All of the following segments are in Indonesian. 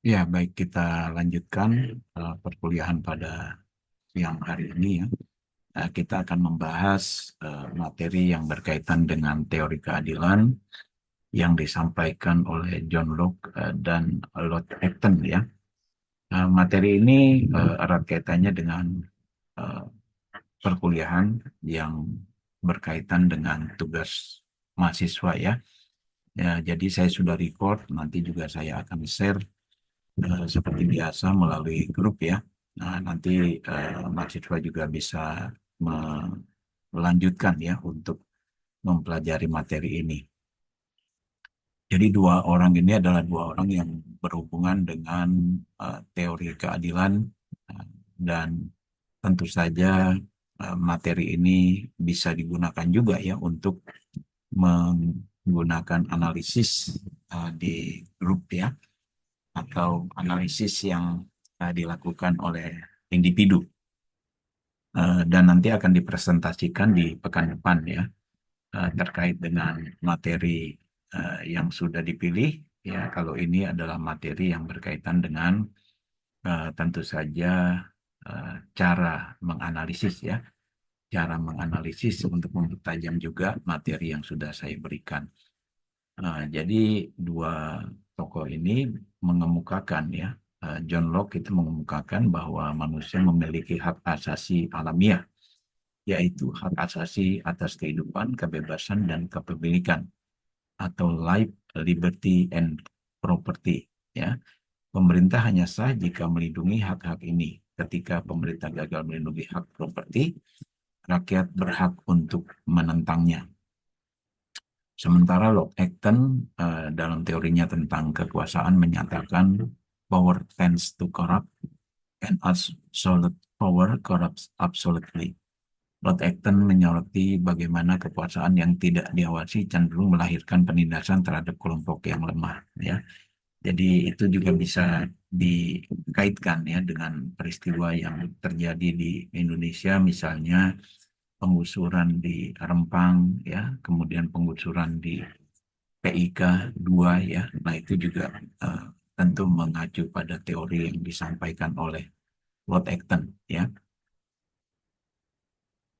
Ya, baik kita lanjutkan perkuliahan pada siang hari ini ya. Kita akan membahas materi yang berkaitan dengan teori keadilan yang disampaikan oleh John Locke dan Lord Acton ya. Materi ini erat kaitannya dengan eh, perkuliahan yang berkaitan dengan tugas mahasiswa ya. Ya, jadi saya sudah record, nanti juga saya akan share seperti biasa melalui grup ya. Nah, nanti mahasiswa juga bisa melanjutkan ya untuk mempelajari materi ini. Jadi dua orang ini adalah dua orang yang berhubungan dengan teori keadilan uh, dan tentu saja materi ini bisa digunakan juga ya untuk menggunakan analisis di grup ya atau analisis yang dilakukan oleh individu. Dan nanti akan dipresentasikan di pekan depan ya terkait dengan materi yang sudah dipilih ya. Kalau ini adalah materi yang berkaitan dengan tentu saja cara menganalisis ya, cara menganalisis untuk mempertajam juga materi yang sudah saya berikan. Jadi dua tokoh ini mengemukakan ya, John Locke itu mengemukakan bahwa manusia memiliki hak asasi alamiah, yaitu hak asasi atas kehidupan, kebebasan, dan kepemilikan atau life, liberty, and property. Ya, pemerintah hanya sah jika melindungi hak-hak ini. Ketika pemerintah gagal melindungi hak properti, rakyat berhak untuk menentangnya. Sementara Lord Acton dalam teorinya tentang kekuasaan menyatakan power tends to corrupt and absolute power corrupts absolutely. Lord Acton menyoroti bagaimana kekuasaan yang tidak diawasi cenderung melahirkan penindasan terhadap kelompok yang lemah. Ya, jadi itu juga bisa dikaitkan ya dengan peristiwa yang terjadi di Indonesia, misalnya penggusuran di Rempang, ya, kemudian penggusuran di PIK 2 ya. Nah, itu juga eh, tentu mengacu pada teori yang disampaikan oleh Lord Acton ya.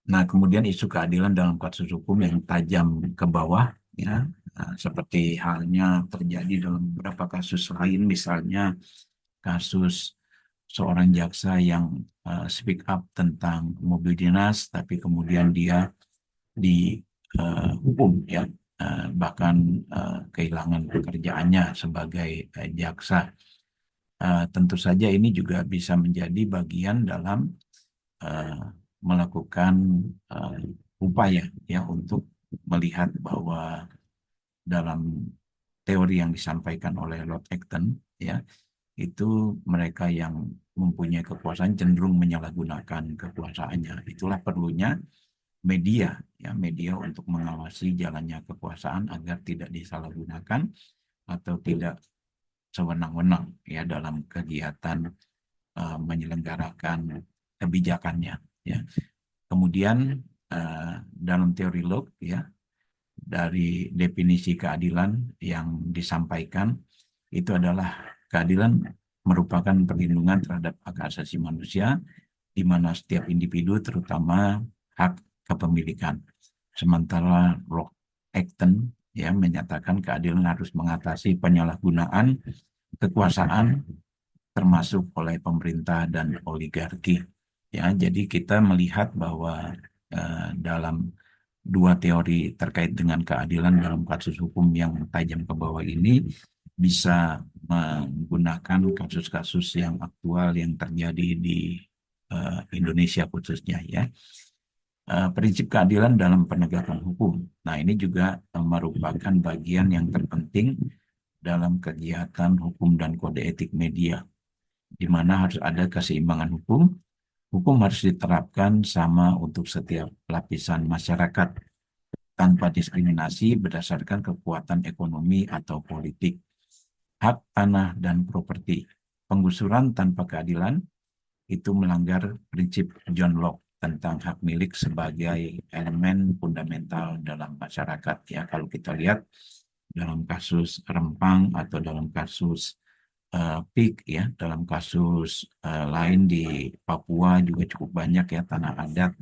Nah, kemudian isu keadilan dalam kasus hukum yang tajam ke bawah ya. Seperti halnya terjadi dalam beberapa kasus lain, misalnya kasus seorang jaksa yang speak up tentang mobil dinas, tapi kemudian dia dihukum ya, bahkan kehilangan pekerjaannya sebagai jaksa. Tentu saja ini juga bisa menjadi bagian dalam eh, melakukan eh, upaya ya untuk melihat bahwa dalam teori yang disampaikan oleh Lord Acton ya, itu mereka yang mempunyai kekuasaan cenderung menyalahgunakan kekuasaannya. Itulah perlunya media ya, media untuk mengawasi jalannya kekuasaan agar tidak disalahgunakan atau tidak sewenang-wenang ya dalam kegiatan menyelenggarakan kebijakannya ya. Kemudian dalam teori Locke ya, dari definisi keadilan yang disampaikan itu adalah keadilan merupakan perlindungan terhadap hak asasi manusia di mana setiap individu terutama hak kepemilikan. Sementara Locke Acton ya menyatakan keadilan harus mengatasi penyalahgunaan kekuasaan termasuk oleh pemerintah dan oligarki. Ya, jadi kita melihat bahwa dalam dua teori terkait dengan keadilan dalam kasus hukum yang tajam ke bawah ini bisa menggunakan kasus-kasus yang aktual yang terjadi di Indonesia khususnya ya. Prinsip keadilan dalam penegakan hukum. Nah, ini juga merupakan bagian yang terpenting dalam kegiatan hukum dan kode etik media, di mana harus ada keseimbangan hukum. Hukum harus diterapkan sama untuk setiap lapisan masyarakat tanpa diskriminasi berdasarkan kekuatan ekonomi atau politik. Hak tanah dan properti. Penggusuran tanpa keadilan itu melanggar prinsip John Locke tentang hak milik sebagai elemen fundamental dalam masyarakat. Ya, kalau kita lihat dalam kasus Rempang atau dalam kasus peak ya. Dalam kasus lain di Papua juga cukup banyak ya tanah adat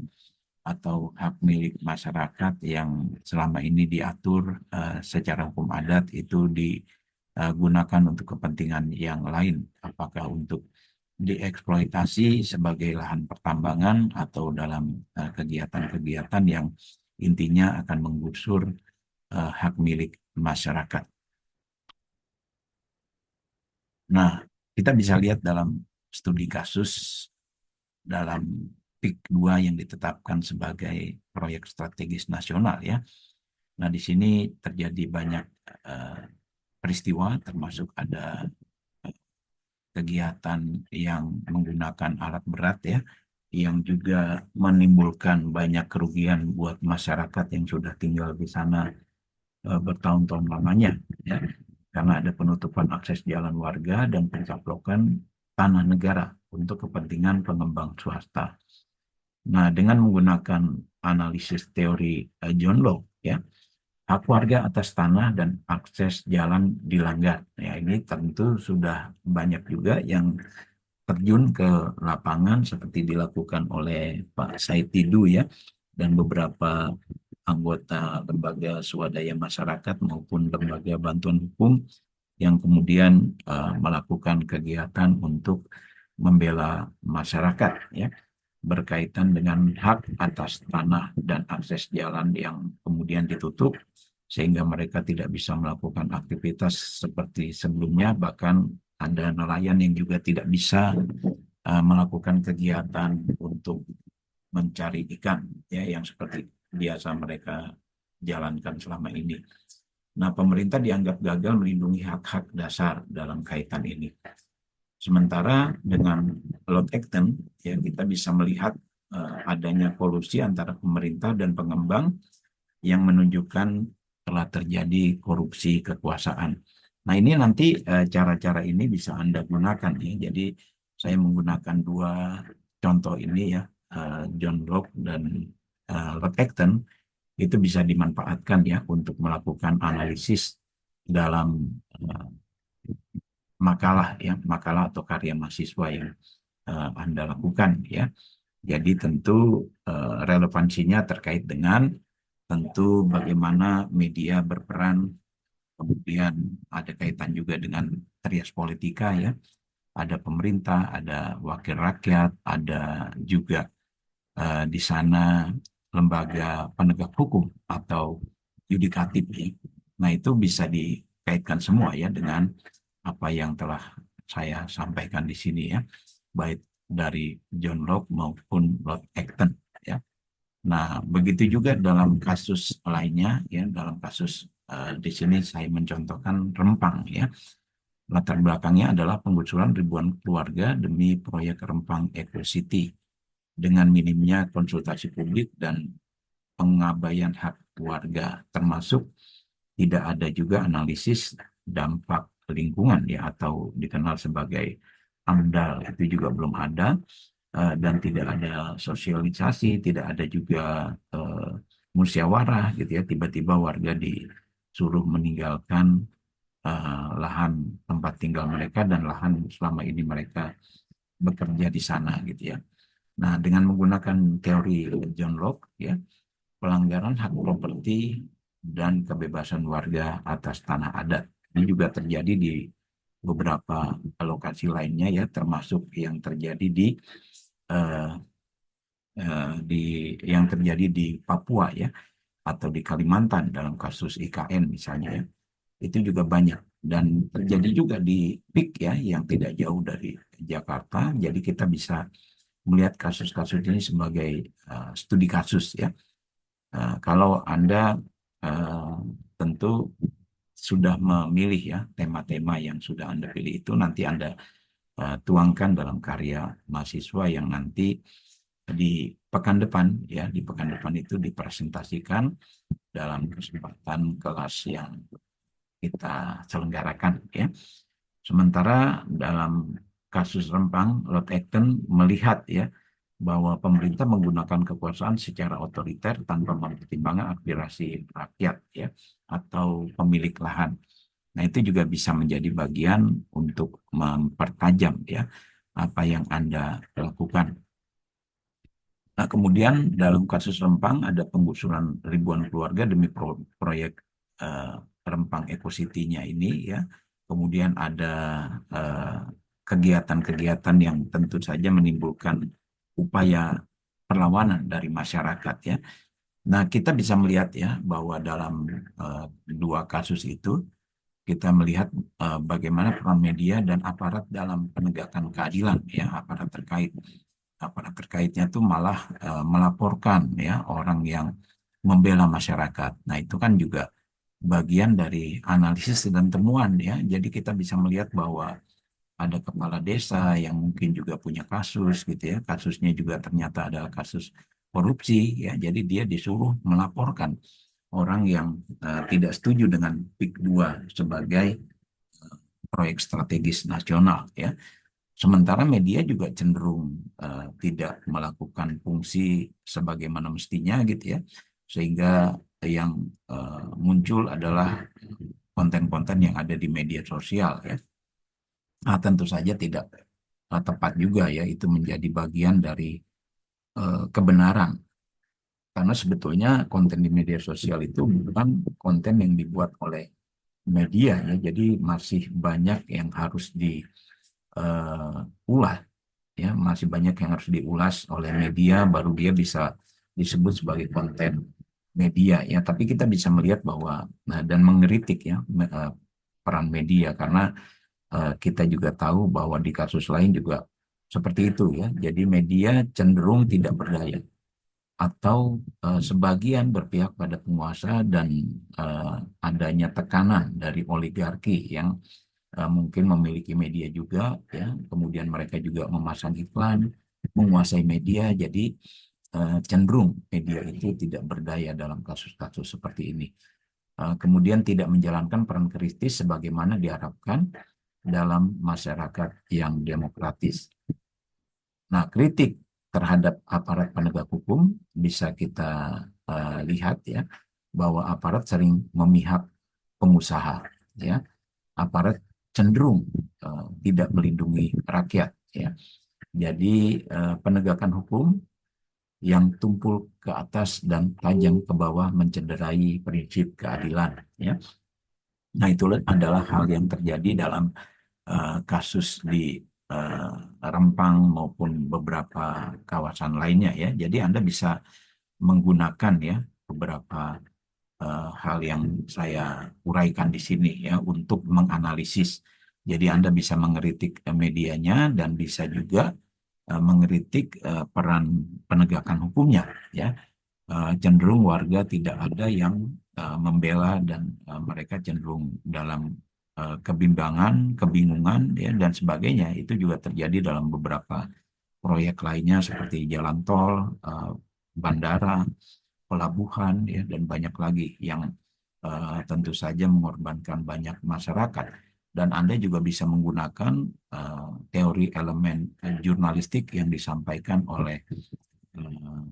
atau hak milik masyarakat yang selama ini diatur secara hukum adat itu digunakan untuk kepentingan yang lain, apakah untuk dieksploitasi sebagai lahan pertambangan atau dalam kegiatan-kegiatan yang intinya akan menggusur hak milik masyarakat. Nah, kita bisa lihat dalam studi kasus dalam PIK 2 yang ditetapkan sebagai proyek strategis nasional ya. Nah, di sini terjadi banyak peristiwa, termasuk ada kegiatan yang menggunakan alat berat ya, yang juga menimbulkan banyak kerugian buat masyarakat yang sudah tinggal di sana bertahun-tahun lamanya ya, karena ada penutupan akses jalan warga dan pencaplokan tanah negara untuk kepentingan pengembang swasta. Nah, dengan menggunakan analisis teori John Locke ya, hak warga atas tanah dan akses jalan dilanggar. Ya, ini tentu sudah banyak juga yang terjun ke lapangan seperti dilakukan oleh Pak Said Tidu ya, dan beberapa anggota lembaga swadaya masyarakat maupun lembaga bantuan hukum yang kemudian melakukan kegiatan untuk membela masyarakat ya, berkaitan dengan hak atas tanah dan akses jalan yang kemudian ditutup sehingga mereka tidak bisa melakukan aktivitas seperti sebelumnya, bahkan ada nelayan yang juga tidak bisa melakukan kegiatan untuk mencari ikan ya yang seperti biasa mereka jalankan selama ini. Nah, pemerintah dianggap gagal melindungi hak-hak dasar dalam kaitan ini. Sementara dengan Lord Acton, ya kita bisa melihat adanya kolusi antara pemerintah dan pengembang yang menunjukkan telah terjadi korupsi kekuasaan. Nah, ini nanti cara-cara ini bisa Anda gunakan ya. Jadi saya menggunakan dua contoh ini ya, John Locke dan Lord Acton, itu bisa dimanfaatkan ya untuk melakukan analisis dalam makalah ya, makalah atau karya mahasiswa yang Anda lakukan ya. Jadi tentu relevansinya terkait dengan tentu bagaimana media berperan, kemudian ada kaitan juga dengan trias politika ya. Ada pemerintah, ada wakil rakyat, ada juga di sana lembaga penegak hukum atau yudikatif ya. Nah, itu bisa dikaitkan semua ya dengan apa yang telah saya sampaikan di sini ya, baik dari John Locke maupun Lord Acton ya. Nah, begitu juga dalam kasus lainnya ya, dalam kasus di sini saya mencontohkan Rempang ya. Latar belakangnya adalah penggusuran ribuan keluarga demi proyek Rempang Eco City dengan minimnya konsultasi publik dan pengabaian hak warga, termasuk tidak ada juga analisis dampak lingkungan ya atau dikenal sebagai AMDAL, itu juga belum ada, dan tidak ada sosialisasi, tidak ada juga musyawarah gitu ya, tiba-tiba warga disuruh meninggalkan lahan tempat tinggal mereka dan lahan selama ini mereka bekerja di sana gitu ya. Nah, dengan menggunakan teori John Locke ya, pelanggaran hak properti dan kebebasan warga atas tanah adat ini juga terjadi di beberapa lokasi lainnya ya, termasuk yang terjadi eh, di yang terjadi di Papua ya, atau di Kalimantan dalam kasus IKN misalnya ya, itu juga banyak dan terjadi juga di PIK ya yang tidak jauh dari Jakarta. Jadi kita bisa melihat kasus-kasus ini sebagai studi kasus ya. Kalau Anda uh, tentu sudah memilih ya tema-tema yang sudah Anda pilih itu nanti Anda tuangkan dalam karya mahasiswa yang nanti di pekan depan ya, di pekan depan itu dipresentasikan dalam kesempatan kelas yang kita selenggarakan ya. Sementara dalam kasus Rempang, Lord Acton melihat ya bahwa pemerintah menggunakan kekuasaan secara otoriter tanpa mempertimbangkan aspirasi rakyat ya atau pemilik lahan. Nah, itu juga bisa menjadi bagian untuk mempertajam ya apa yang Anda lakukan. Nah, kemudian dalam kasus Rempang ada penggusuran ribuan keluarga demi proyek eh, Rempang Eco City-nya ini ya. Kemudian ada eh, kegiatan-kegiatan yang tentu saja menimbulkan upaya perlawanan dari masyarakat ya. Nah, kita bisa melihat ya bahwa dalam eh, dua kasus itu kita melihat bagaimana peran media dan aparat dalam penegakan keadilan ya, aparat terkaitnya tuh malah melaporkan ya orang yang membela masyarakat. Nah, itu kan juga bagian dari analisis dan temuan ya. Jadi kita bisa melihat bahwa ada kepala desa yang mungkin juga punya kasus gitu ya. Kasusnya juga ternyata adalah kasus korupsi ya. Jadi dia disuruh melaporkan orang yang tidak setuju dengan PIK 2 sebagai proyek strategis nasional ya. Sementara media juga cenderung tidak melakukan fungsi sebagaimana mestinya gitu ya, sehingga yang muncul adalah konten-konten yang ada di media sosial ya. Nah, tentu saja tidak tepat juga ya, itu menjadi bagian dari kebenaran. Karena sebetulnya konten di media sosial itu bukan konten yang dibuat oleh media ya, jadi masih banyak yang harus diulas ya, masih banyak yang harus diulas oleh media baru dia bisa disebut sebagai konten media ya. Tapi kita bisa melihat bahwa dan mengkritik ya peran media karena kita juga tahu bahwa di kasus lain juga seperti itu ya. Jadi media cenderung tidak berdaya atau sebagian berpihak pada penguasa dan adanya tekanan dari oligarki yang mungkin memiliki media juga ya, kemudian mereka juga memasang iklan, menguasai media, jadi cenderung media itu tidak berdaya dalam kasus-kasus seperti ini. Kemudian tidak menjalankan peran kritis sebagaimana diharapkan dalam masyarakat yang demokratis. Nah, kritik terhadap aparat penegak hukum bisa kita lihat ya, bahwa aparat sering memihak pengusaha ya, aparat cenderung tidak melindungi rakyat ya. Jadi penegakan hukum yang tumpul ke atas dan tajam ke bawah mencederai prinsip keadilan ya. Nah, itu adalah hal yang terjadi dalam kasus di uh, Rempang maupun beberapa kawasan lainnya ya. Jadi Anda bisa menggunakan ya beberapa hal yang saya uraikan di sini ya untuk menganalisis. Jadi Anda bisa mengkritik medianya dan bisa juga mengkritik peran penegakan hukumnya ya. Cenderung warga tidak ada yang membela dan mereka cenderung dalam kebimbangan, kebingungan ya dan sebagainya. Itu juga terjadi dalam beberapa proyek lainnya seperti jalan tol, bandara, pelabuhan ya dan banyak lagi yang tentu saja mengorbankan banyak masyarakat. Dan Anda juga bisa menggunakan teori elemen jurnalistik yang disampaikan oleh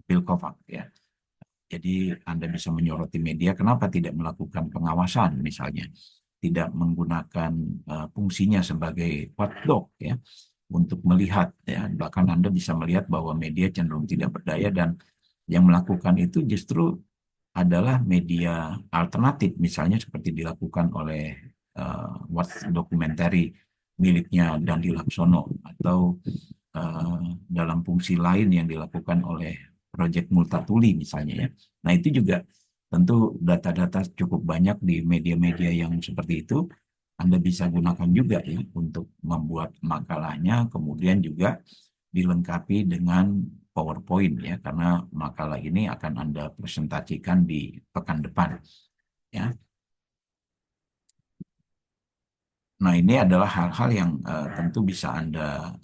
Bill Kovac ya. Jadi Anda bisa menyoroti media, kenapa tidak melakukan pengawasan misalnya, tidak menggunakan fungsinya sebagai watchdog ya untuk melihat ya. Bahkan Anda bisa melihat bahwa media cenderung tidak berdaya dan yang melakukan itu justru adalah media alternatif, misalnya seperti dilakukan oleh Watch Documentary miliknya Dandi Laksono atau dalam fungsi lain yang dilakukan oleh Project Multatuli misalnya ya. Nah, itu juga tentu data-data cukup banyak di media-media yang seperti itu. Anda bisa gunakan juga ya untuk membuat makalahnya, kemudian juga dilengkapi dengan PowerPoint ya, karena makalah ini akan Anda presentasikan di pekan depan ya. Nah, ini adalah hal-hal yang tentu bisa Anda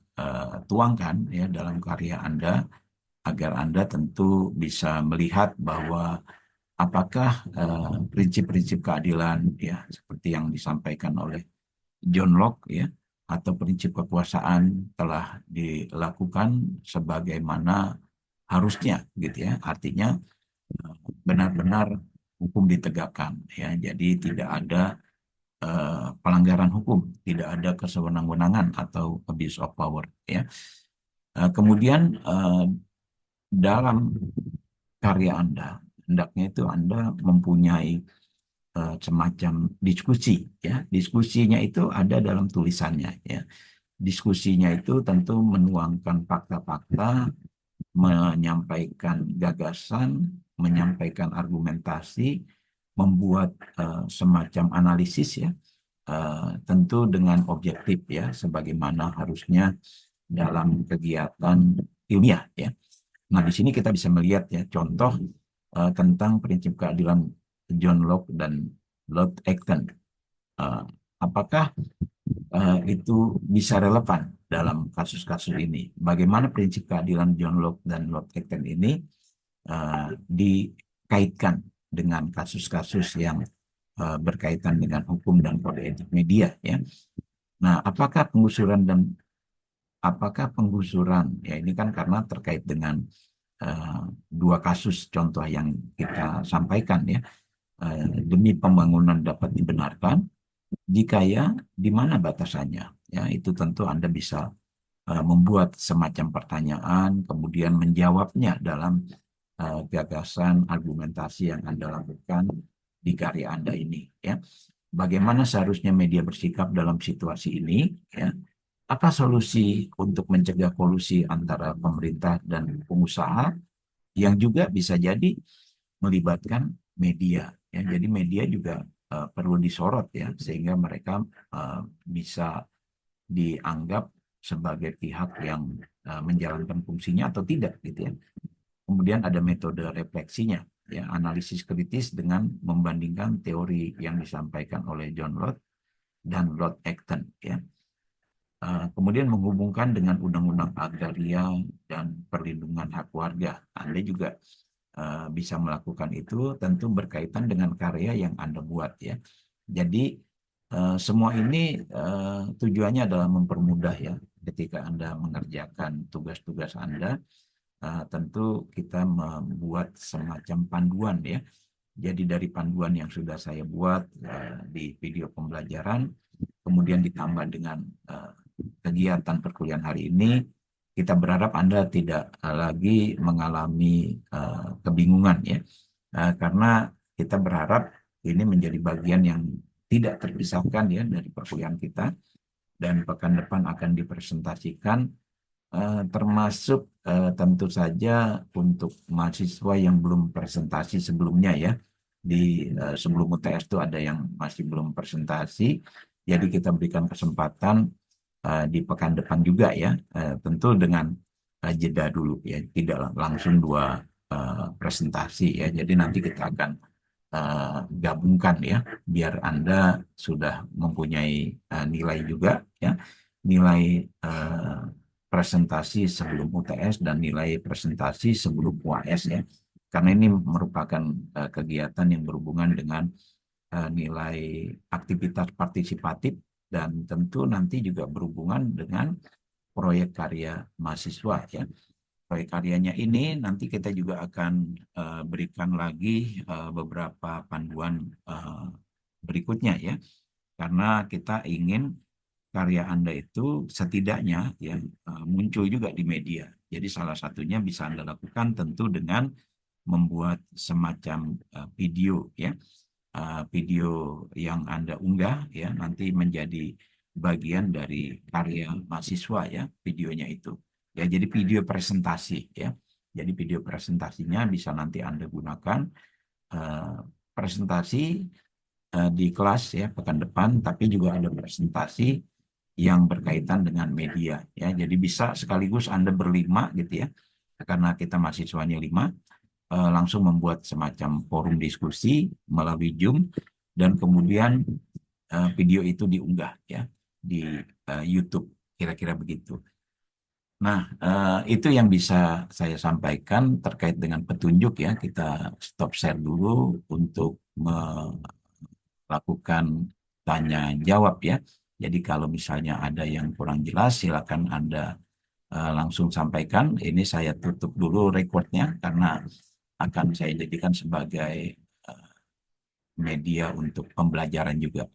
tuangkan ya dalam karya Anda agar Anda tentu bisa melihat bahwa apakah prinsip-prinsip keadilan ya seperti yang disampaikan oleh John Locke ya atau prinsip kekuasaan telah dilakukan sebagaimana harusnya gitu ya. Artinya benar-benar hukum ditegakkan ya. Jadi tidak ada pelanggaran hukum, tidak ada kesewenang-wenangan atau abuse of power ya. Kemudian dalam karya Anda, hendaknya itu Anda mempunyai semacam diskusi ya. Diskusinya itu ada dalam tulisannya ya. Diskusinya itu tentu menuangkan fakta-fakta, menyampaikan gagasan, menyampaikan argumentasi, membuat semacam analisis ya, tentu dengan objektif ya, sebagaimana harusnya dalam kegiatan ilmiah ya. Nah, di sini kita bisa melihat ya contoh tentang prinsip keadilan John Locke dan Lord Acton. Apakah itu bisa relevan dalam kasus-kasus ini? Bagaimana prinsip keadilan John Locke dan Lord Acton ini dikaitkan dengan kasus-kasus yang berkaitan dengan hukum dan kode etik media ya. Nah, apakah penggusuran ya ini kan karena terkait dengan dua kasus contoh yang kita sampaikan ya, demi pembangunan dapat dibenarkan, jika ya di mana batasannya ya, itu tentu Anda bisa membuat semacam pertanyaan kemudian menjawabnya dalam gagasan argumentasi yang Anda lakukan di karya Anda ini ya. Bagaimana seharusnya media bersikap dalam situasi ini ya? Apa solusi untuk mencegah kolusi antara pemerintah dan pengusaha yang juga bisa jadi melibatkan media ya. Jadi media juga perlu disorot ya, sehingga mereka bisa dianggap sebagai pihak yang menjalankan fungsinya atau tidak gitu ya. Kemudian ada metode refleksinya ya, analisis kritis dengan membandingkan teori yang disampaikan oleh John Locke dan Lord Acton ya. Kemudian menghubungkan dengan undang-undang agraria dan perlindungan hak warga. Anda juga bisa melakukan itu, tentu berkaitan dengan karya yang Anda buat ya. Jadi semua ini tujuannya adalah mempermudah ya, ketika Anda mengerjakan tugas-tugas Anda, tentu kita membuat semacam panduan ya. Jadi dari panduan yang sudah saya buat di video pembelajaran, kemudian ditambah dengan kegiatan perkuliahan hari ini, kita berharap Anda tidak lagi mengalami kebingungan ya, karena kita berharap ini menjadi bagian yang tidak terpisahkan ya dari perkuliahan kita, dan pekan depan akan dipresentasikan, termasuk tentu saja untuk mahasiswa yang belum presentasi sebelumnya ya. Di sebelum UTS itu ada yang masih belum presentasi, jadi kita berikan kesempatan di pekan depan juga ya, tentu dengan jeda dulu ya, tidak langsung dua presentasi ya. Jadi nanti kita akan gabungkan ya, biar Anda sudah mempunyai nilai juga ya, nilai presentasi sebelum UTS dan nilai presentasi sebelum UAS ya. Karena ini merupakan kegiatan yang berhubungan dengan nilai aktivitas partisipatif, dan tentu nanti juga berhubungan dengan proyek karya mahasiswa ya. Proyek karyanya ini nanti kita juga akan berikan lagi beberapa panduan berikutnya ya, karena kita ingin karya Anda itu setidaknya ya muncul juga di media. Jadi salah satunya bisa Anda lakukan tentu dengan membuat semacam video ya. Video yang Anda unggah ya nanti menjadi bagian dari karya mahasiswa ya, videonya itu. Ya, jadi video presentasi ya. Jadi video presentasinya bisa nanti Anda gunakan presentasi di kelas ya pekan depan, tapi juga ada presentasi yang berkaitan dengan media ya. Jadi bisa sekaligus Anda berlima gitu ya. Karena kita mahasiswanya 5, langsung membuat semacam forum diskusi melalui Zoom, dan kemudian video itu diunggah ya di YouTube, kira-kira begitu. Nah, itu yang bisa saya sampaikan terkait dengan petunjuk ya. Kita stop share dulu untuk melakukan tanya jawab ya. Jadi kalau misalnya ada yang kurang jelas, silakan Anda langsung sampaikan. Ini saya tutup dulu recordnya karena akan saya jadikan sebagai media untuk pembelajaran juga.